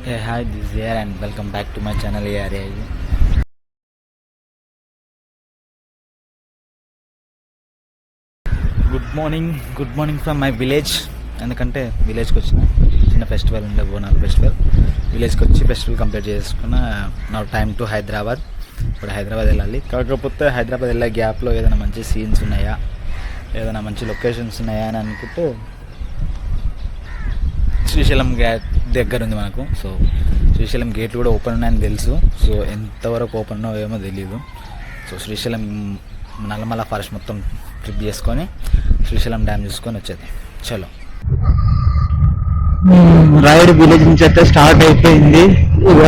Hey, hi, this is Air and welcome back to my channel ARAI. Good morning from my village. ఎందుకంటే విలేజ్కి వచ్చిన చిన్న festival ఉండే Bonalu festival. విలేజ్కి వచ్చి ఫెస్టివల్ కంప్లీట్ చేసుకున్న. నా టైం టు హైదరాబాద్. ఇప్పుడు హైదరాబాద్ వెళ్ళాలి. కాకపోతే హైదరాబాద్ వెళ్ళే గ్యాప్లో ఏదైనా మంచి సీన్స్ ఉన్నాయా, ఏదైనా మంచి లొకేషన్స్ ఉన్నాయా అని అనుకుంటే శ్రీశైలం గేట్ దగ్గర ఉంది మనకు. సో శ్రీశైలం గేట్లు కూడా ఓపెన్ ఉన్నాయని తెలుసు. సో ఎంతవరకు ఓపెన్ ఉన్నో ఏమో తెలియదు. సో శ్రీశైలం నల్లమల ఫారెస్ట్ మొత్తం ట్రిప్ చేసుకొని శ్రీశైలం డ్యామ్ చూసుకొని వచ్చేది. చలో రైడ్ విలేజ్ నుంచి అయితే స్టార్ట్ అయిపోయింది. ఇక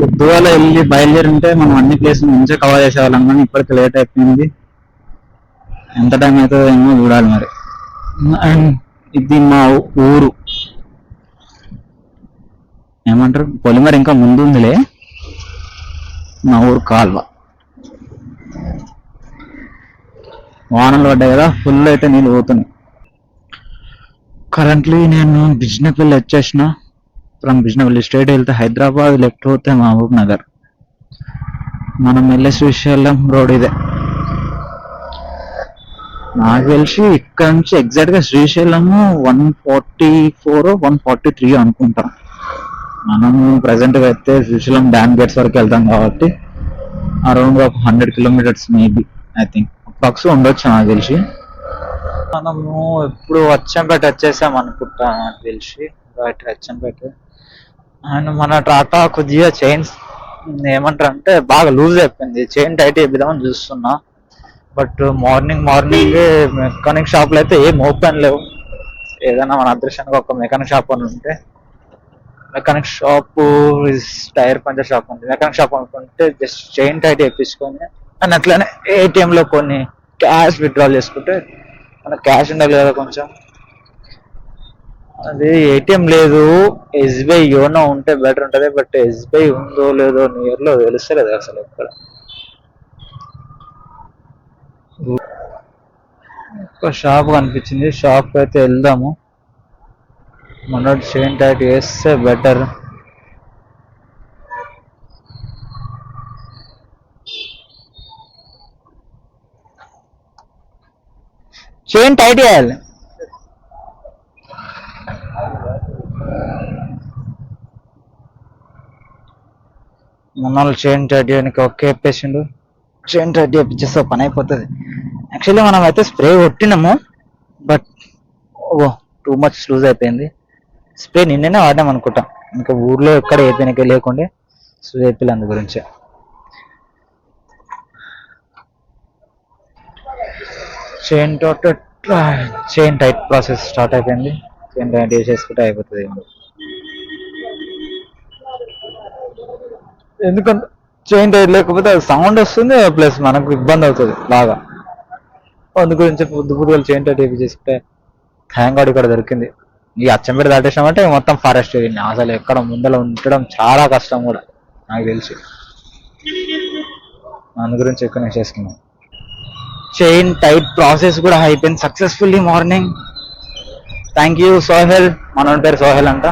పొద్దుగాల వెళ్ళి బయలుదేరి ఉంటే మనం అన్ని ప్లేసులు మంచిగా కవర్ చేసేవాళ్ళం, కానీ ఇప్పటికి లేట్ అయిపోయింది. ఎంత టైం అవుతుందో ఏమో చూడాలి మరి. అండ్ ఇది మా ఊరు ఏమంటారు, పొలిమర్ ఇంకా ముందు ఉందిలే. మా ఊరు కాల్వ. వానలు పడ్డాయి కదా, ఫుల్ అయితే నీళ్ళు పోతున్నాయి. కరెంట్లీ నేను బిజినపల్లి వచ్చేసిన. ఫ్రమ్ బిజినపల్లి స్ట్రైట్ వెళ్తే హైదరాబాద్, లెఫ్ట్ పోతే మహబూబ్ నగర్. మనం వెళ్ళే శ్రీశైలం రోడ్ ఇదే. నాకు తెలిసి ఇక్కడ నుంచి ఎగ్జాక్ట్ గా శ్రీశైలము 144 143 అనుకుంటా. మనము ప్రజెంట్ గా అయితే శ్రీశైలం డ్యామ్ గేట్స్ వరకు వెళ్తాం కాబట్టి around 100 kilometres maybe, I think approx ఉండొచ్చు నాకు తెలిసి. మనము ఇప్పుడు అచ్చంపేట వచ్చేసాం అనుకుంటా నాకు తెలిసి. రైట్, అచ్చంపేట. అండ్ మన టాటా కొద్దిగా చైన్స్ ఏమంటారు అంటే బాగా లూజ్ అయిపోయింది. చైన్ టైట్ అయిపోదామని చూస్తున్నా. బట్ మార్నింగ్ మెకానిక్ షాప్లో అయితే ఏం ఓపెన్ లేవు. ఏదైనా మన అదృష్టానికి ఒక మెకానిక్ షాప్ అని ఉంటే, mechanic shop tyre puncture shop ఉంది. మెకానిక్ షాప్ అనుకుంటే జస్ట్ చైన్ టైట్ వేయించుకొని అండ్ అట్లనే ఏటీఎంలో కొన్ని క్యాష్ విత్డ్రాల్ చేసుకుంటే, మనకు క్యాష్ ఉండాలి కదా కొంచెం. అది ఏటీఎం లేదు, ఎస్బీఐ యోనో ఉంటే బెటర్ ఉంటుంది. బట్ ఎస్బీఐ ఉందో లేదో నియర్లో తెలుస్తలేదు అసలు ఎక్కడ. ఒక షాప్ కనిపించింది, షాప్ అయితే వెళ్దాము. మనోడు చైన్ టైట్ వేస్తే బెటర్. చైన్ టైట్ చేయాలి. మనోళ్ళు చైన్ టైట్ చేయడానికి ఒకే చెప్పేసిండు. చైన్ టైట్ చేపిచ్చేస్తే పని అయిపోతుంది. యాక్చువల్లీ మనం అయితే స్ప్రే కొట్టినాము, బట్ టూ మచ్ లూజ్ అయిపోయింది. స్ప్రే నిన్ననే వాడినాం అనుకుంటాం. ఇంకా ఊర్లో ఎక్కడ అయిపోయినాకే లేకుండే లూజ్ అయిపోయింది. అందు గురించి చైన్ టైట్ ప్రాసెస్ స్టార్ట్ అయిపోయింది. చైన్ టైట్ చేసేసుకుంటే అయిపోతుంది. ఎందుకంటే చైన్ టైట్ లేకపోతే అది సౌండ్ వస్తుంది, ప్లస్ మనకు ఇబ్బంది అవుతుంది బాగా. అందు గురించి పొద్దుగా చైన్ టైట్ చేసుకుంటే హ్యాంగ్ అవుట్ ఇక్కడ దొరికింది. ఈ అచ్చంపేట దాటేసామంటే మొత్తం ఫారెస్ట్ ఏరియా. అసలు ఎక్కడ ముందర ఉండడం చాలా కష్టం కూడా నాకు తెలిసి. అందు గురించి ఎక్కువ నేను చేసుకున్నాను. చైన్ టైట్ ప్రాసెస్ కూడా అయిపోయింది successfully morning. Thank you Sohel. మనోడి పేరు సోహెల్ అంట.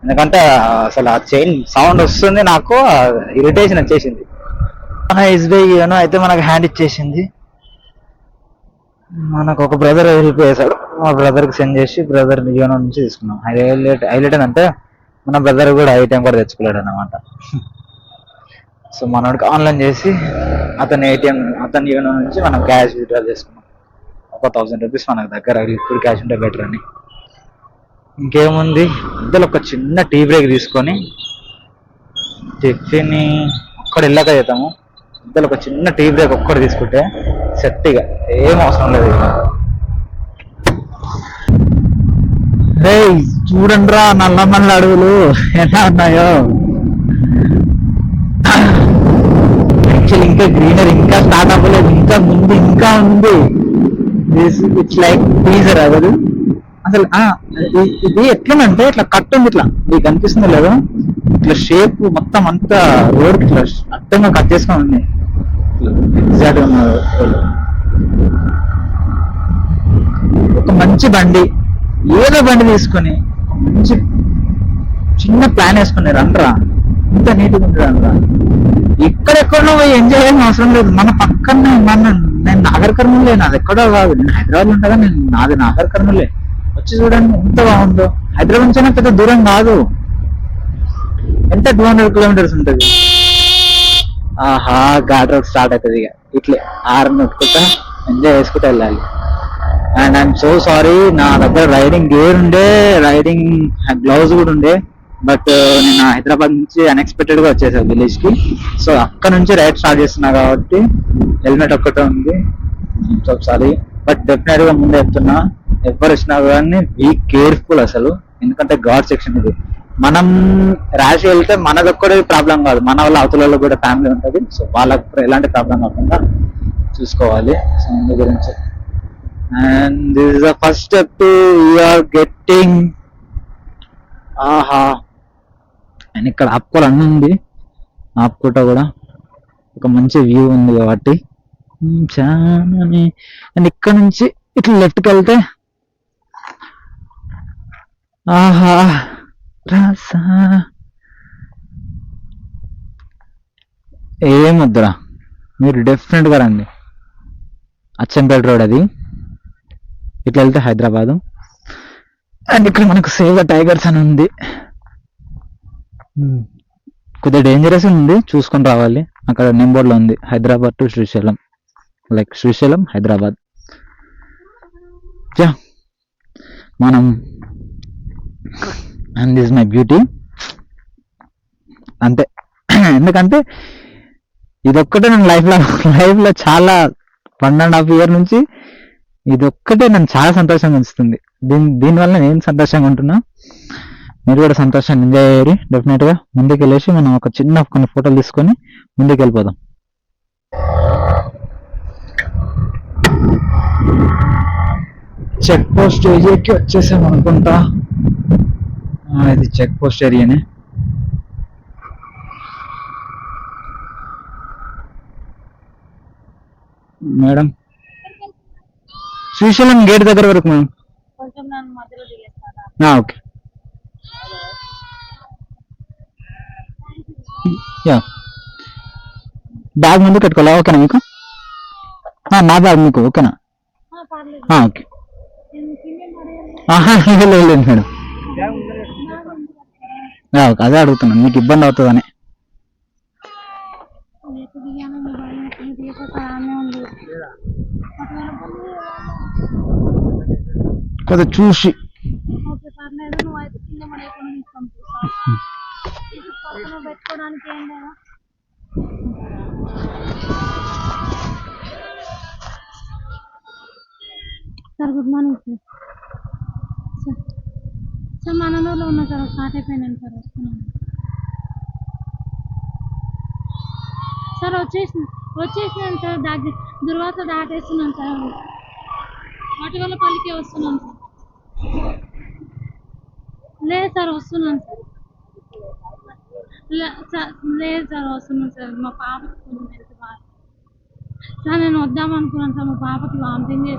ఎందుకంటే అసలు ఆ చైన్ సౌండ్ వస్తుంది, నాకు ఇరిటేషన్ వచ్చేసింది. మన ఎస్బీఐ అయితే మనకు హ్యాండ్ ఇచ్చేసింది. మనకు ఒక బ్రదర్ హెల్ప్ చేశాడు. మా బ్రదర్కి సెండ్ చేసి బ్రదర్ యోనో నుంచి తీసుకున్నాం. హైలైట్ ఏంటంటే మన బ్రదర్ కూడా ఐటెం కూడా తెచ్చుకోలేడు అన్నమాట. సో మనోడికి ఆన్లైన్ చేసి అతని యోనో నుంచి మనం క్యాష్ విత్డ్రా చేసుకున్నాం. ఒక 1000 రూపీస్ మనకు దగ్గర ఇప్పుడు క్యాష్ ఉంటే బెటర్ అని. ఇంకేముంది, ఇందులో ఒక చిన్న టీ బ్రేక్ తీసుకొని టిఫిన్ ఒక్కడ వెళ్ళాక చేద్దాము. ఇందులో ఒక చిన్న టీ బ్రేక్ ఒక్కటి తీసుకుంటే సెట్గా ఏం అవసరం లేదు. చూడండి రా నల్లమల్ల అడవులు ఎలా ఉన్నాయో. యాక్చువల్లీ ఇంకా గ్రీనరీ ఇంకా స్టార్ట్ అవ్వలేదు, ఇంకా ముందు ఇంకా ఉంది. ఇట్స్ లైక్ టీజర్ అవ్వదు అసలు. ఇది ఎట్లనంటే ఇట్లా కట్ ఉంది, ఇట్లా మీకు కనిపిస్తుంది లేదు, ఇట్లా షేప్ మొత్తం అంతా రోడ్ ఇట్లా అడ్డంగా కట్ చేసుకొని ఉంది. ఎగ్జాక్ట్ ఒక మంచి బండి, ఏదో బండి తీసుకొని మంచి చిన్న ప్లాన్ వేసుకున్నారు అనరా, ఇంత నీట్గా ఉంటుంది అనరా. ఇక్కడెక్కడో పోయి ఎంజాయ్ చేయడం అవసరం లేదు, మన పక్కనే నేను నాగర్ కర్నూలే, నాది ఎక్కడో కాదు, నేను హైదరాబాద్ ఉంటాగా, నాది నాగర్ కర్నూలే. వచ్చి చూడండి ఎంత బాగుందో. హైదరాబాద్ నుంచి పెద్ద దూరం కాదు, ఎంత 200 కిలోమీటర్స్ ఉంటుంది. ఆహా, ఘాట్ రోడ్ స్టార్ట్ అవుతుంది ఇక ఇట్లే ఆరు నొట్టుకుంటా ఎంజాయ్ చేసుకుంటూ వెళ్ళాలి. అండ్ ఐఎమ్ సో సారీ, నా దగ్గర రైడింగ్ గేర్ ఉండే, రైడింగ్ గ్లౌజ్ కూడా ఉండే, బట్ నేను హైదరాబాద్ నుంచి అన్ఎక్స్పెక్టెడ్ గా వచ్చేసాను విలేజ్ కి. సో అక్కడ నుంచి రైడ్ స్టార్ట్ చేస్తున్నా కాబట్టి హెల్మెట్ ఒక్కటే ఉంది. సో సారీ, బట్ డెఫినెట్ గా ముందే చెప్తున్నా, ఎవరు వచ్చినా కానీ బీ కేర్ఫుల్ అసలు. ఎందుకంటే ఘాట్ సెక్షన్ ఇది, మనం ర్యాష్ వెళ్తే మనదొక్కడే ప్రాబ్లం కాదు, మన వాళ్ళ అవతల కూడా ఫ్యామిలీ ఉంటుంది. సో వాళ్ళకి ఎలాంటి ప్రాబ్లం కాకుండా చూసుకోవాలి. సో అందు గురించి. And this is the first step to your getting. ఆహా, అండ్ ఇక్కడ ఆపుకోవాలని ఉంది, ఆపుకుంటా కూడా ఒక మంచి వ్యూ ఉంది కాబట్టి చాలానే. అండ్ ఇక్కడ నుంచి ఇట్లా లెఫ్ట్కి వెళ్తే ఆహా రాసా ఏమొద్దురా, మీరు డెఫినెట్ గా రండి. అచ్చంపేట రోడ్ అది, ఇట్లా వెళ్తే హైదరాబాదు. అండ్ ఇక్కడ మనకు సేవ్ ద టైగర్స్ అని ఉంది, కొద్దిగా డేంజరస్ ఉంది, చూసుకొని రావాలి. అక్కడ నెంబర్లో ఉంది హైదరాబాద్ టు శ్రీశైలం, లైక్ శ్రీశైలం హైదరాబాద్. మనం అండ్ దిస్ మై బ్యూటీ అంతే. ఎందుకంటే ఇదొక్కటే నేను లైఫ్లో చాలా 1.5 year నుంచి ఇదొక్కటే నన్ను చాలా సంతోషంగా ఉంచుతుంది. దీనివల్ల నేను సంతోషంగా ఉంటున్నా, మీరు కూడా సంతోషాన్ని ఎంజాయ్ అయ్యారు. డెఫినెట్ గా ముందుకు వెళ్ళేసి మనం ఒక చిన్న కొన్ని ఫోటోలు తీసుకొని ముందుకు వెళ్ళిపోదాం. చెక్ పోస్ట్ ఏరియాకి వచ్చేసాం అనుకుంటా. ఇది చెక్ పోస్ట్ ఏరియానే. మేడం శ్రీశైలం గేట్ దగ్గర వరకు మేడం. ఓకే, బ్యాగ్ ముందు పెట్టుకోవాలా? ఓకేనా మీకు? నా బ్యాగ్ మీకు ఓకేనా? ఓకే. లేదు మేడం, అదే అడుగుతున్నాను, మీకు ఇబ్బంది అవుతుందని. కొద్దిగా చూసి sir. Good morning sir. Sir మనలో ఉన్నా సార్, స్టార్ట్ అయిపోయినాను సార్, వస్తున్నాను సార్. వచ్చేసినాను సార్, దుర్వాస దాటేస్తున్నాను సార్, మటివల్లపల్లికి వస్తున్నాను సార్. లేదు సార్, వస్తున్నాను సార్. లేదు సార్, వస్తున్నాను సార్. మా పాపకి కొంచెం హెల్త్ బాగా సార్, నేను వద్దామనుకున్నాను సార్. మా పాపకి వామిటింగ్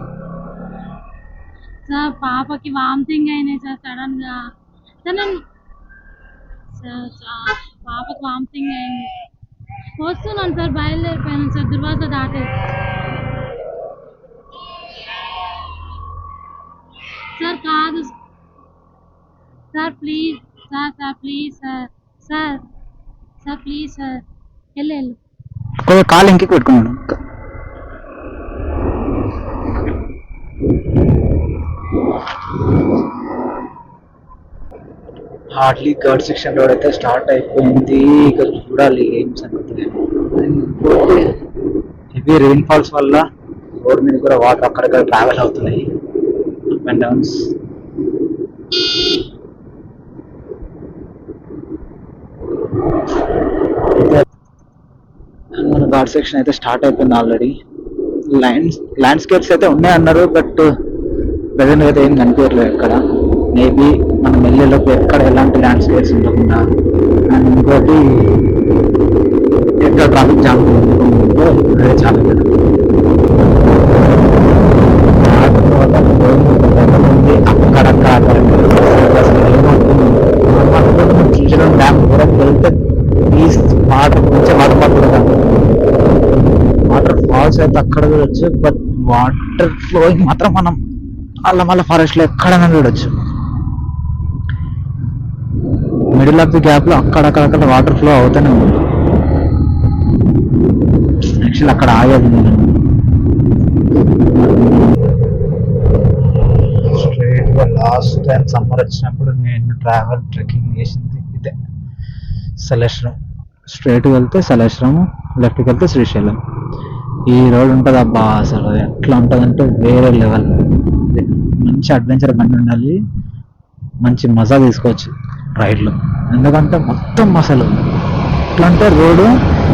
సార్, పాపకి వామిటింగ్ అయినాయి సార్ సడన్ గా సార్. నేను సార్ పాపకి వామిటింగ్ అయింది, వస్తున్నాను సార్, బయలుదేరిపోయాను సార్, దుర్వాస దాటే సార్. కాదు sir, please sir please sir please sir, వెళ్ళు. కాలు ఇంటికి పెట్టుకున్నాను. హార్డ్లీ థర్డ్ సెక్షన్ రోడ్ అయితే స్టార్ట్ అయిపోయింది. ఇక చూడాలి ఏం సంగతి. హెవీ రెయిన్ ఫాల్స్ వల్ల రోడ్ మీద కూడా వాటర్ అక్కడక్కడ ట్రావెల్ అవుతున్నాయి, అప్ అండ్ డౌన్స్. మన ఘాట్ సెక్షన్ అయితే స్టార్ట్ అయిపోయింది ఆల్రెడీ. ల్యాండ్స్కేప్స్ అయితే ఉన్నాయన్నారు, బట్ ప్రజెంట్ అయితే ఏం కనిపించట్లేదు ఎక్కడ. మేబీ మనం వెళ్ళేలోపు ఎక్కడ ఎలాంటి ల్యాండ్స్కేప్స్ ఉండకుండా. అండ్ ఇంకోటి ఎక్కడ ట్రాఫిక్ జామ్ ఉందో ఇక్కడే చాలా అక్కడక్కడ అక్కడికి వెళ్తే పీస్ వాటర్ కొంచెం వాటర్ ఫాల్స్ అయితే అక్కడ చూడొచ్చు. బట్ వాటర్ ఫ్లోయింగ్ మాత్రం మనం అల్లమల్ల ఫారెస్ట్ లో ఎక్కడైనా చూడొచ్చు. మిడిల్ ఆఫ్ ది గ్యాప్ లో అక్కడక్కడ వాటర్ ఫ్లో అవుతూనే ఉంది. యాక్చువల్లీ అక్కడ ఆగేది నేను స్ట్రైట్ గా లాస్ట్ టైం సమ్మర్ వచ్చినప్పుడు నేను ట్రావెల్ ట్రెక్కింగ్ చేసింది ఇదే సలేశ్వరం. స్ట్రైట్ వెళ్తే సలేశ్వరం, లెఫ్ట్కి వెళ్తే శ్రీశైలం. ఈ రోడ్ ఉంటుంది అబ్బా, అసలు ఎట్లా ఉంటుంది అంటే వేరే లెవెల్. మంచి అడ్వెంచర్ బండి ఉండాలి, మంచి మజా తీసుకోవచ్చు రైడ్లో. ఎందుకంటే మొత్తం అసలు ఎట్లా అంటే రోడ్డు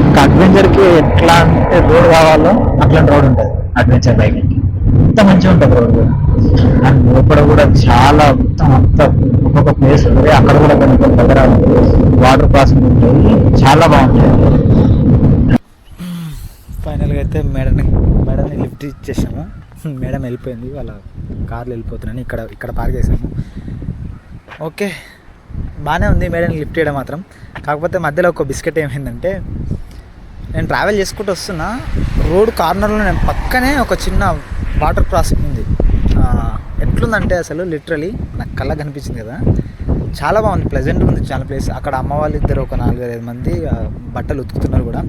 ఇంకా అడ్వెంచర్కి ఎట్లా అంటే రోడ్ కావాలో అట్లాంటి రోడ్ ఉంటుంది అడ్వెంచర్ బైక్కి. అంత మంచిగా ఉంటుంది రోడ్ కూడా. అండ్ లోపల కూడా చాలా మొత్తం ఒక్కొక్క ప్లేస్ ఉంటుంది. అక్కడ కూడా కొన్ని దగ్గర వాటర్ క్రాసింగ్ ఉంటుంది, చాలా బాగుంటుంది. ఫైనల్గా అయితే మేడంని లిఫ్ట్ ఇచ్చేసాము. మేడం వెళ్ళిపోయింది, వాళ్ళ కార్లో వెళ్ళిపోతున్నాను. ఇక్కడ పార్క్ చేసాము. ఓకే, బాగానే ఉంది మేడం లిఫ్ట్ చేయడం మాత్రం. కాకపోతే మధ్యలో ఒక బిస్కెట్ ఏమైందంటే, నేను ట్రావెల్ చేసుకుంటూ వస్తున్నా, రోడ్ కార్నర్లో నేను పక్కనే ఒక చిన్న వాటర్ క్రాసింగ్ ఉంది. ఎట్లుందంటే అసలు లిటరలీ నాకు కళ్ళకి కనిపించింది కదా, చాలా బాగుంది, ప్లెజెంట్గా ఉంది చాలా ప్లేస్. అక్కడ అమ్మ వాళ్ళు ఇద్దరు ఒక 4-5 మంది బట్టలు ఉతుకుతున్నారు కూడా.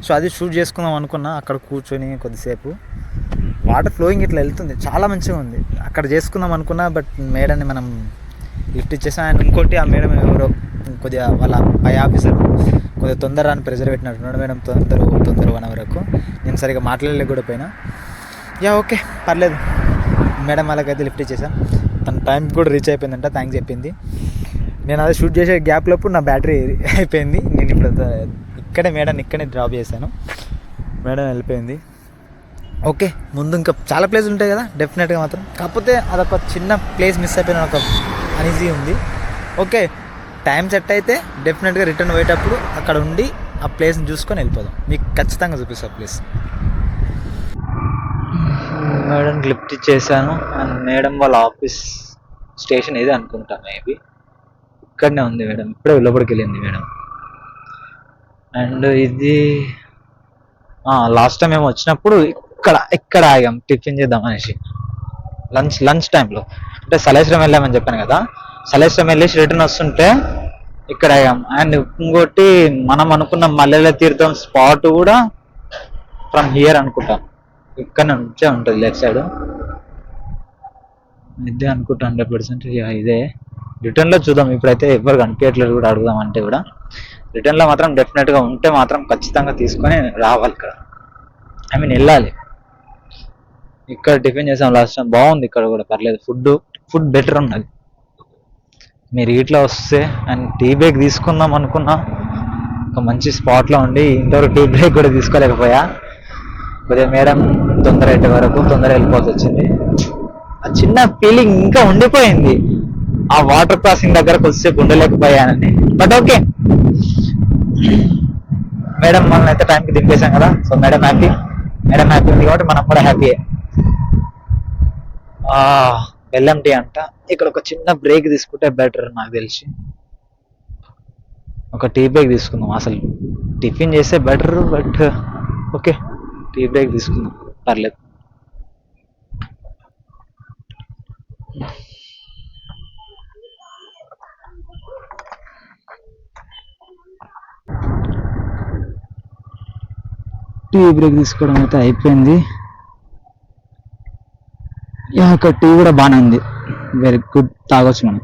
సో అది షూట్ చేసుకుందాం అనుకున్నా, అక్కడ కూర్చొని కొద్దిసేపు వాటర్ ఫ్లోయింగ్ ఇట్లా వెళ్తుంది, చాలా మంచిగా ఉంది. అక్కడ చేసుకుందాం అనుకున్నా, బట్ మేడంని మనం లిఫ్ట్ ఇచ్చేసాం. అండ్ ఇంకోటి ఆ మేడం ఎవరో కొద్దిగా వాళ్ళ పై ఆఫీసర్ కొద్దిగా తొందర అని ప్రెజర్ పెట్టినట్టున్నాడు. మేడం తొందర 1 hour వరకు నేను సరిగ్గా మాట్లాడలేక కూడా పోయినా. ఓకే పర్లేదు, మేడం వాళ్ళకైతే లిఫ్ట్ ఇచ్చేసాం. తన టైంకి కూడా రీచ్ అయిపోయిందంట, థ్యాంక్స్ చెప్పింది. నేను అదే షూట్ చేసే గ్యాప్లోపు నా బ్యాటరీ అయిపోయింది. నేను ఇప్పుడు ఇక్కడే డ్రాప్ చేశాను, మేడం వెళ్ళిపోయింది. ఓకే, ముందు ఇంకా చాలా ప్లేస్ ఉంటాయి కదా డెఫినెట్గా మాత్రం. కాకపోతే అదొక చిన్న ప్లేస్ మిస్ అయిపోయిన ఒక అనీజీ ఉంది. ఓకే, టైం సెట్ అయితే డెఫినెట్గా రిటర్న్ పోయేటప్పుడు అక్కడ ఉండి ఆ ప్లేస్ని చూసుకొని వెళ్ళిపోదాం. మీకు ఖచ్చితంగా చూపిస్తా ప్లేస్. మేడం లిఫ్ట్ ఇచ్చేసాను. అండ్ మేడం వాళ్ళ ఆఫీస్ స్టేషన్ ఏది అనుకుంటా, మేబీ ఇక్కడనే ఉంది మేడం. ఇప్పుడే లోపలికి వెళ్ళింది మేడం. అండ్ ఇది లాస్ట్ టైం మేము వచ్చినప్పుడు ఇక్కడ ఆగాం టిఫిన్ చేద్దాం అనేసి, లంచ్ టైంలో. అంటే సలేశ్వరం వెళ్ళామని చెప్పాను కదా, సలేశ్వరం వెళ్ళేసి రిటర్న్ వస్తుంటే ఇక్కడ ఆగాం. అండ్ ఇంకోటి మనం అనుకున్న మల్లెల తీర్థం స్పాట్ కూడా ఫ్రమ్ హియర్ అనుకుంటాం, ఇక్కడ నుంచే ఉంటుంది లెఫ్ట్ సైడ్. ఇదే అనుకుంటా 100%. ఇదే రిటర్న్లో చూద్దాం. ఇప్పుడైతే ఎవరు కనిపించట్లేదు కూడా, అడుగుదాం అంటే కూడా. రిటర్న్లో మాత్రం డెఫినెట్గా ఉంటే మాత్రం ఖచ్చితంగా తీసుకొని రావాలి ఇక్కడ, వెళ్ళాలి. ఇక్కడ టిఫిన్ చేసాం లాస్ట్ టైం, బాగుంది ఇక్కడ కూడా, పర్లేదు. ఫుడ్ బెటర్ ఉన్నది. మీరు ఇట్లా వస్తే అండ్ టీ బ్రేక్ తీసుకుందాం అనుకున్నా, ఒక మంచి స్పాట్లో ఉండి ఇంతవరకు టీ బ్రేక్ కూడా తీసుకోలేకపోయా. కొద్దిగా మేడం తొందర వెళ్ళిపోవాల్సి వచ్చింది. ఆ చిన్న ఫీలింగ్ ఇంకా ఉండిపోయింది, ఆ వాటర్ క్రాసింగ్ దగ్గర కొద్దిసేపు ఉండలేకపోయానని. బట్ ఓకే, మేడం మనల్ని అయితే టైంకి దింపేశాం కదా, సో మేడం హ్యాపీ ఉంది కాబట్టి మనం కూడా హ్యాపీయే. బెల్లం టీ అంట. ఇక్కడ ఒక చిన్న బ్రేక్ తీసుకుంటే బెటర్ నాకు తెలిసి. ఒక టీ బ్రేక్ తీసుకుందాం. అసలు టిఫిన్ చేస్తే better, but okay tea break తీసుకుందాం, పర్లేదు. టీ బ్రేక్ తీసుకోవడం అయితే అయిపోయింది. ఇక్కడ టీ కూడా బాగానే ఉంది, వెరీ గుడ్, తాగొచ్చు మనం.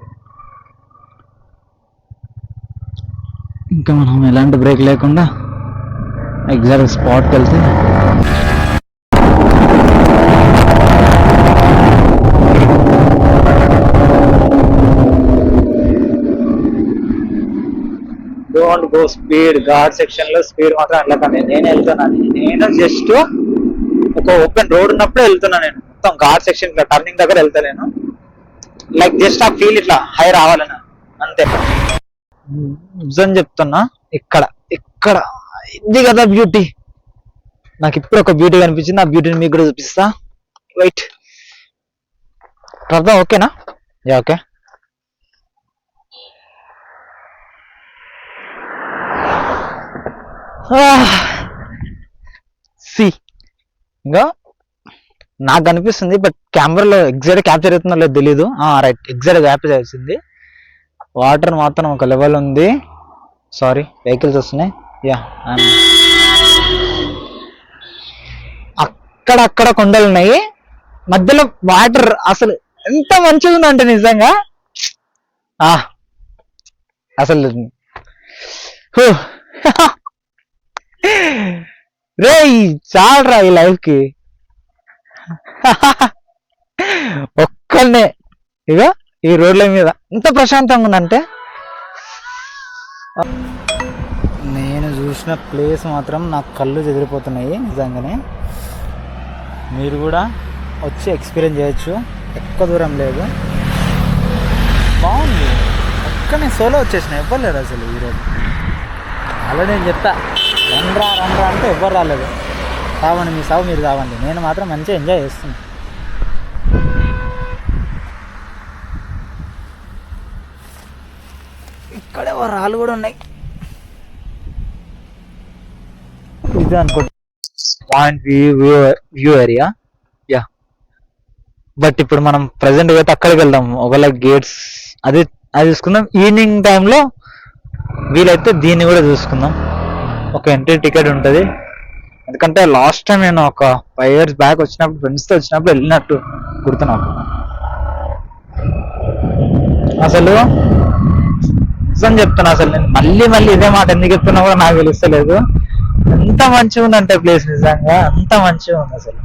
ఇంకా మనం ఎలాంటి బ్రేక్ లేకుండా ఎగ్జాక్ట్ స్పాట్కి వెళ్తే don't go speed. Ghat section లో స్పీడ్ మాత్రం వెళ్ళకండి. నేను వెళ్తున్నాను, నేను జస్ట్ ఒక ఓపెన్ రోడ్ ఉన్నప్పుడే వెళ్తున్నా. నేను మొత్తం ఘాట్ సెక్షన్ టర్నింగ్ దగ్గర వెళ్తలేను, లైక్ జస్ట్ ఆ ఫీల్ ఇట్లా హై రావాలని అంతే. నిజం చెప్తున్నా, ఇక్కడ ఇది కదా బ్యూటీ. నాకు ఇప్పుడు ఒక బ్యూటీ కనిపించింది, ఆ బ్యూటీని మీకు కూడా చూపిస్తా. వెయిట్, అర్థం ఓకేనా? ఓకే. సి ఇంకా నాకు అనిపిస్తుంది, బట్ కెమెరాలో ఎగ్జాక్ట్ క్యాప్చర్ అవుతుందో లేదో తెలీదు. రైట్, ఎగ్జాక్ట్ క్యాప్చర్ అవుతుంది. వాటర్ మాత్రం ఒక లెవెల్ ఉంది. సారీ, వెహికల్స్ వస్తున్నాయి. యా, అక్కడక్కడ కొండలు ఉన్నాయి, మధ్యలో వాటర్. అసలు ఎంత మంచిగా ఉందంటే నిజంగా అసలు రే చాలరా ఈ లైఫ్ కి. ఒక్కనే ఇక ఈ రోడ్ల మీద ఎంత ప్రశాంతంగా ఉందంటే, నేను చూసిన ప్లేస్ మాత్రం నాకు కళ్ళు చెదిరిపోతున్నాయి నిజంగానే. మీరు కూడా వచ్చి ఎక్స్పీరియన్స్ చేయొచ్చు. ఎక్కువ దూరం లేదు, బాగుంది. ఒక్కనే సోలో వచ్చేసిన, ఎవ్వరు లేరు అసలు ఈరోజు. అలా నేను చెప్తా, రండ్రా రండ్రా అంటే ఎవ్వరు రాలేదు. తావండి, మీ సాగు మీరు తావండి, నేను మాత్రం మంచిగా ఎంజాయ్ చేస్తున్నా. ఇక్కడే రాళ్ళు కూడా ఉన్నాయి. ఇది అనుకుంటా point view area. Yeah, but ఇప్పుడు మనం ప్రజెంట్ అయితే అక్కడికి వెళ్దాం. ఒకవేళ గేట్స్ అది చూసుకుందాం. ఈవినింగ్ టైంలో వీలైతే దీన్ని కూడా చూసుకుందాం. ఒక ఎంట్రీ టికెట్ ఉంటుంది. ఎందుకంటే లాస్ట్ టైం నేను ఒక 5 years బ్యాక్ వచ్చినప్పుడు, ఫ్రెండ్స్తో వచ్చినప్పుడు వెళ్ళినట్టు గుర్తున్నాను. అసలు నిజం చెప్తున్నా, అసలు నేను మళ్ళీ ఇదే మాట ఎందుకు చెప్తున్నా కూడా నాకు తెలుస్తలేదు. ఎంత మంచిగా ఉందంటే ప్లేస్, నిజంగా అంత మంచిగా ఉంది. అసలు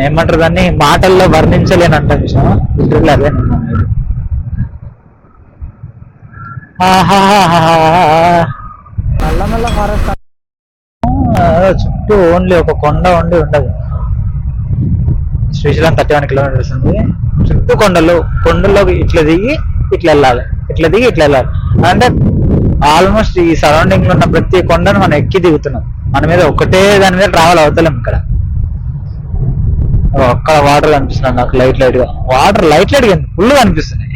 ఏమంటారు దాన్ని, మాటల్లో వర్ణించలేనంట విషయం. లిటరల్లీ అదే నల్లమల్ల ఫారెస్ట్. చుట్టూ ఓన్లీ ఒక కొండ ఉండదు. శ్రీశైలం 31 kilometers ఉంది. చుట్టూ కొండల్లో ఇట్లా దిగి ఇట్లా వెళ్ళాలి, ఇట్లా దిగి ఇట్లా వెళ్ళాలి. అంటే ఆల్మోస్ట్ ఈ సరౌండింగ్ లో ఉన్న ప్రతి కొండను మనం ఎక్కి దిగుతున్నాం. మన మీద ఒకటే దాని మీద ట్రావెల్ అవుతలేం. ఇక్కడ అక్కడ వాటర్ కనిపిస్తున్నాయి నాకు లైట్ గా. వాటర్ లైట్ గా ఫుల్ కనిపిస్తున్నాయి.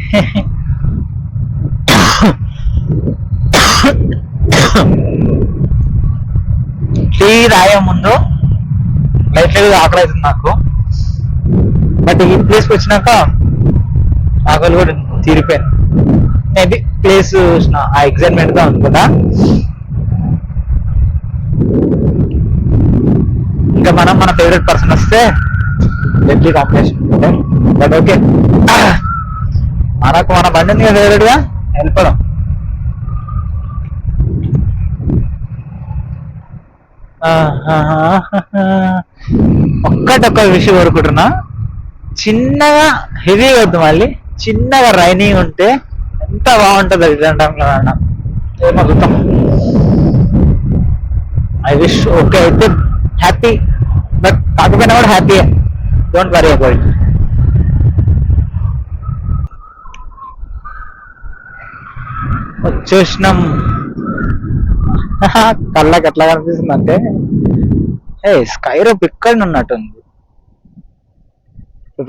టీ తాగే ముందు లైట్ ఆకలి అవుతుంది నాకు. బట్ ఈ ప్లేస్కి వచ్చినాక ఆకలి కూడా తీరిపోయింది. మేబీ ప్లేస్ చూసిన ఆ ఎగ్జైట్మెంట్ గా అనుకుంటా. ఇంకా మన ఫేవరెట్ పర్సన్ వస్తే డెడ్లీ కాంబినేషన్. బట్ ఓకే, మనకు మన బండి ఉంది ఫేవరెట్ గా వెళ్ళిపోవడం. ఒక్క విషయం కోరుకుంటున్నా, చిన్నగా హెవీ వద్దు, మళ్ళీ చిన్నగా రైనింగ్ ఉంటే ఎంత బాగుంటుంది రిటర్న్ టైంలో అన్నా. ఏమవుతాం, ఐ విష్. ఓకే అయితే హ్యాపీ, బట్ కాకపోయినా కూడా happy. Don't worry about it. వచ్చేసినాం. కళ్ళకి ఎట్లా కనిపిస్తుంది అంటే, స్కై రోప్ ఇక్కడ ఉన్నట్టుంది.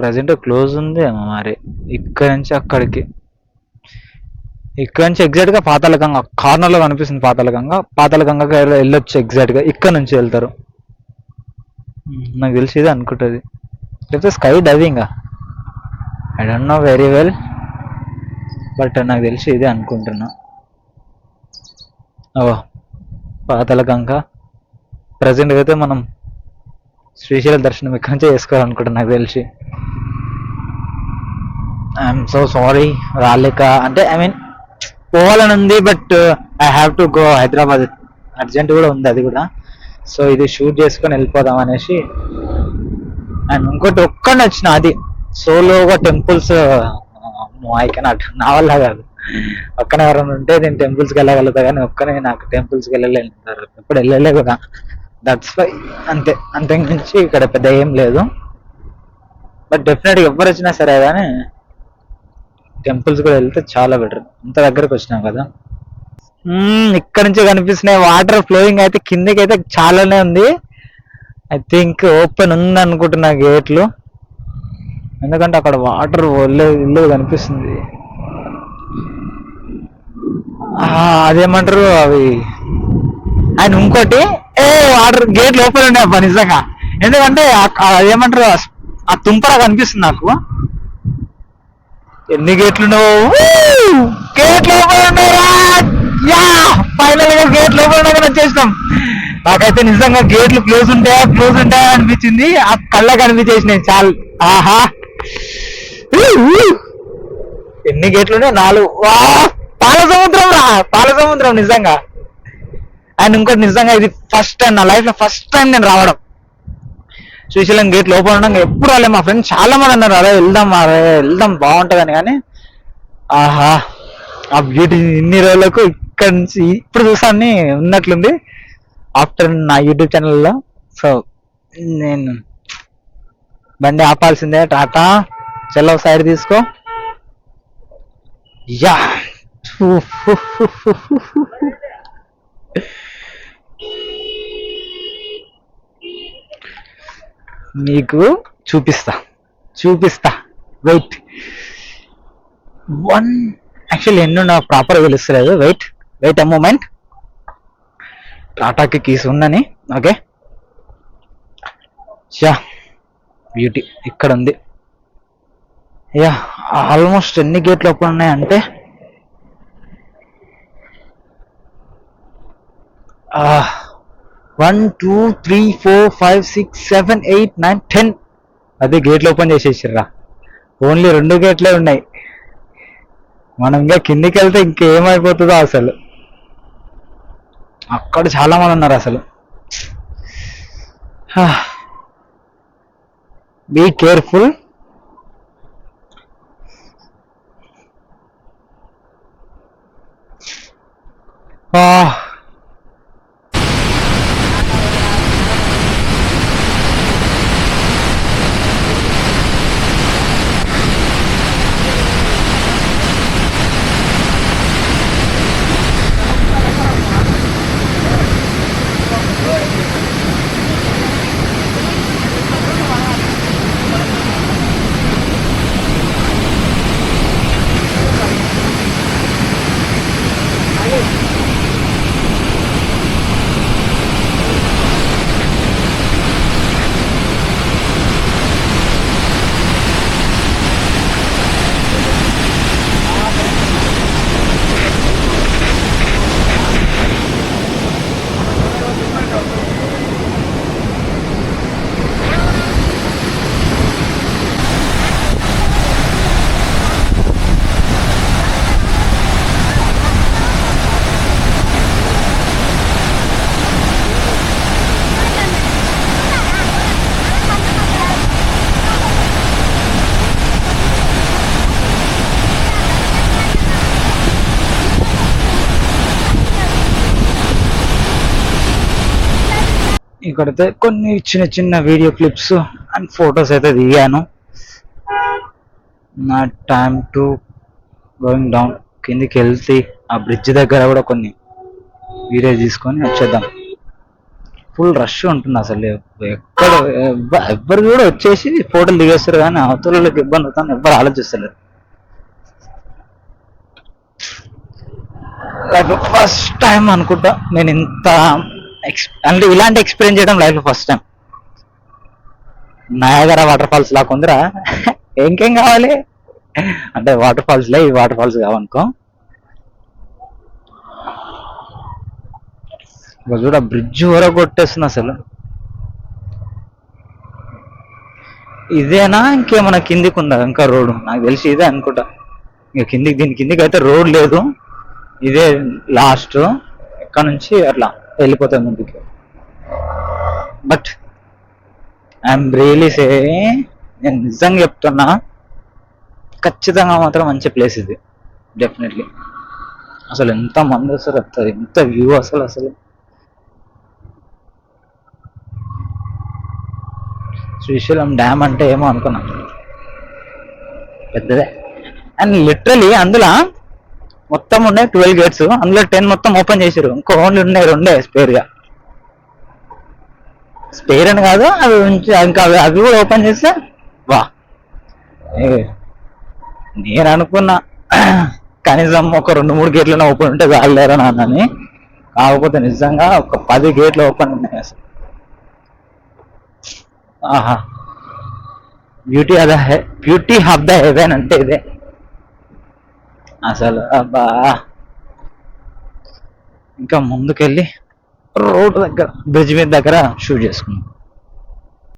ప్రజెంట్ క్లోజ్ ఉంది మరి. ఇక్కడ నుంచి అక్కడికి, ఇక్కడ నుంచి ఎగ్జాక్ట్ గా పాతాళగంగ కార్నర్ లో కనిపిస్తుంది. పాతాళగంగకి వెళ్ళొచ్చు. ఎగ్జాక్ట్ గా ఇక్కడ నుంచి వెళ్తారు నాకు తెలిసి, ఇది అనుకుంటుంది. లేకపోతే sky diving, I don't know very well, but నాకు తెలిసి ఇదే అనుకుంటున్నా. పాతాళగంగ. ప్రజెంట్ అయితే మనం శ్రీశైలం దర్శనం ఇక్కడి నుంచే చేసుకోవాలనుకుంటున్నా నాకు తెలిసి. ఐఎమ్ సో సారీ రాలేక. అంటే ఐ మీన్ పోవాలని ఉంది, but I have to go Hyderabad. Urgent కూడా ఉంది అది కూడా. సో ఇది షూట్ చేసుకొని వెళ్ళిపోదాం అనేసి. అండ్ ఇంకోటి ఒక్కడిని వచ్చిన, అది సోలోగా టెంపుల్స్. ఐ కెనాట్, నా వల్ల కాదు. ఒక్కనే ఎవరైనా ఉంటే నేను టెంపుల్స్కి వెళ్ళగలుగుతా, కానీ ఒక్కనే నాకు టెంపుల్స్కి వెళ్ళలేదు. ఎప్పుడు వెళ్ళలే కూడా. That's why. అంతే నుంచి ఇక్కడ పెద్ద ఏం లేదు. బట్ డెఫినెట్గా ఎవరు వచ్చినా సరే కానీ టెంపుల్స్ కూడా వెళ్తే చాలా బెటర్. ఇంత దగ్గరకు వచ్చినాం కదా. ఇక్కడ నుంచి కనిపిస్తున్నాయి వాటర్ ఫ్లోయింగ్. అయితే కిందకి అయితే చాలానే ఉంది. ఐ థింక్ ఓపెన్ ఉంది అనుకుంటున్నా గేట్లు, ఎందుకంటే అక్కడ వాటర్ ఇల్లు కనిపిస్తుంది. అదేమంటారు అవి అండ్ ఇంకోటి వాటర్ గేట్ లోపల ఉన్నాయి అబ్బా నిజంగా. ఎందుకంటే ఏమంటారు ఆ తుంపర కనిపిస్తుంది నాకు. ఎన్ని గేట్లు గేట్ లోపల ఉన్నారా? ఫైనల్ గా గేట్ లోపల వచ్చేసినాం. నాకైతే నిజంగా గేట్లు క్లోజ్ ఉంటాయా అనిపించింది. ఆ కళ్ళకి అనిపించేసినాయి చాలు. ఆహా, ఎన్ని గేట్లు ఉన్నాయి? 4. పాల సముద్రం పాల సముద్రం నిజంగా. అండ్ ఇంకోటి నిజంగా ఇది ఫస్ట్ టైం నా లైఫ్ లో, ఫస్ట్ టైం నేను రావడం శ్రీశైలం గేట్ లోపల ఉండగా. ఎప్పుడు రాలే. మా ఫ్రెండ్స్ చాలా మంది అన్నారు అరే వెళ్దాం బాగుంటుందని. కానీ ఆహా, ఆ బ్యూటీ ఇన్ని రోజులకు ఇక్కడ నుంచి ఇప్పుడు చూసాన్ని ఉన్నట్లుంది ఆఫ్టర్ నా యూట్యూబ్ ఛానల్లో. సో నేను బండి ఆపాల్సిందే. టాటా చెల్లవ సైడ్ తీసుకో. యా మీకు చూపిస్తా వెయిట్. యాక్చువల్లీ ఎన్నో నా ప్రాపర్ తెలుస్తలేదు. Wait a moment. టాటాకి కీస్ ఉందని. ఓకే, యా బ్యూటీ ఇక్కడ ఉంది. యా ఆల్మోస్ట్ ఎన్ని గేట్లు ఓపెన్ ఉన్నాయంటే 1 2 3 4 5 6 7 8 9 10. అదే గేట్లు ఓపెన్ చేసేసిర్రా. ఓన్లీ 2 గేట్లే ఉన్నాయి. మనం ఇంకా కిందికి వెళ్తే ఇంకేమైపోతుందో అసలు. అక్కడ చాలా మంది ఉన్నారు అసలు. Be careful. ఇక్కడైతే కొన్ని చిన్న వీడియో క్లిప్స్ అండ్ ఫొటోస్ అయితే దిగాను. నా టైమ్ టు గోయింగ్ డౌన్. కిందికి వెళ్తే ఆ బ్రిడ్జ్ దగ్గర కూడా కొన్ని వీడియో తీసుకొని వచ్చేద్దాం. ఫుల్ రష్ ఉంటుంది అసలు. ఎక్కడ ఎవ్వరు కూడా వచ్చేసి ఫోటోలు దిగేస్తారు కానీ అవతలకి ఇబ్బంది అవుతాను ఎవ్వరు ఆలోచిస్తలేరు. ఫస్ట్ టైం అనుకుంటా నేను ఇంత అంటే ఇలాంటి ఎక్స్పీరియన్స్ చేయడం లైఫ్ లో first time. Niagara water falls లాగా ఉందిరా. ఇంకేం కావాలి అంటే వాటర్ ఫాల్స్ ఈ వాటర్ ఫాల్స్ కావనుకో. చూడ బ్రిడ్జ్ వరకు కొట్టేస్తుంది అసలు. ఇదేనా ఇంకేమన్నా కిందికి ఉందా ఇంకా రోడ్డు? నాకు తెలిసి ఇదే అనుకుంటా. ఇక కిందికి దీని కిందికి అయితే రోడ్ లేదు. ఇదే లాస్ట్. ఎక్కడ నుంచి అట్లా వెళ్ళిపోతాయి ముందుకి. బట్ ఐఎమ్ రియలీ సే, నేను నిజంగా చెప్తున్నా ఖచ్చితంగా మాత్రం మంచి ప్లేస్ ఇది డెఫినెట్లీ. అసలు ఎంత మంది వస్తారు, ఎంత వ్యూ అసలు. శ్రీశైలం డ్యామ్ అంటే ఏమో అనుకున్నా, పెద్దదే. అండ్ లిటరలీ అందులో మొత్తం ఉన్నాయి 12 గేట్స్. అందులో 10 మొత్తం ఓపెన్ చేసారు. ఇంకో ఓన్లీ ఉన్నాయి 2 స్పేర్ అని కాదు అవి ఇంకా అవి కూడా ఓపెన్ చేస్తే వా. నేను అనుకున్నా కనీసం ఒక 2-3 గేట్లనే ఓపెన్ ఉంటే చాలేరా నాన్నని. కాకపోతే నిజంగా ఒక 10 గేట్లు ఓపెన్ ఉన్నాయి అసలు. ఆహా, బ్యూటీ ఆఫ్ ద హెవెన్ అంటే ఇదే అసలు. అబ్బా, ఇంకా ముందుకెళ్ళి రోడ్ దగ్గర బ్రిడ్జ్ మీద దగ్గర షూట్ చేసుకున్నాం.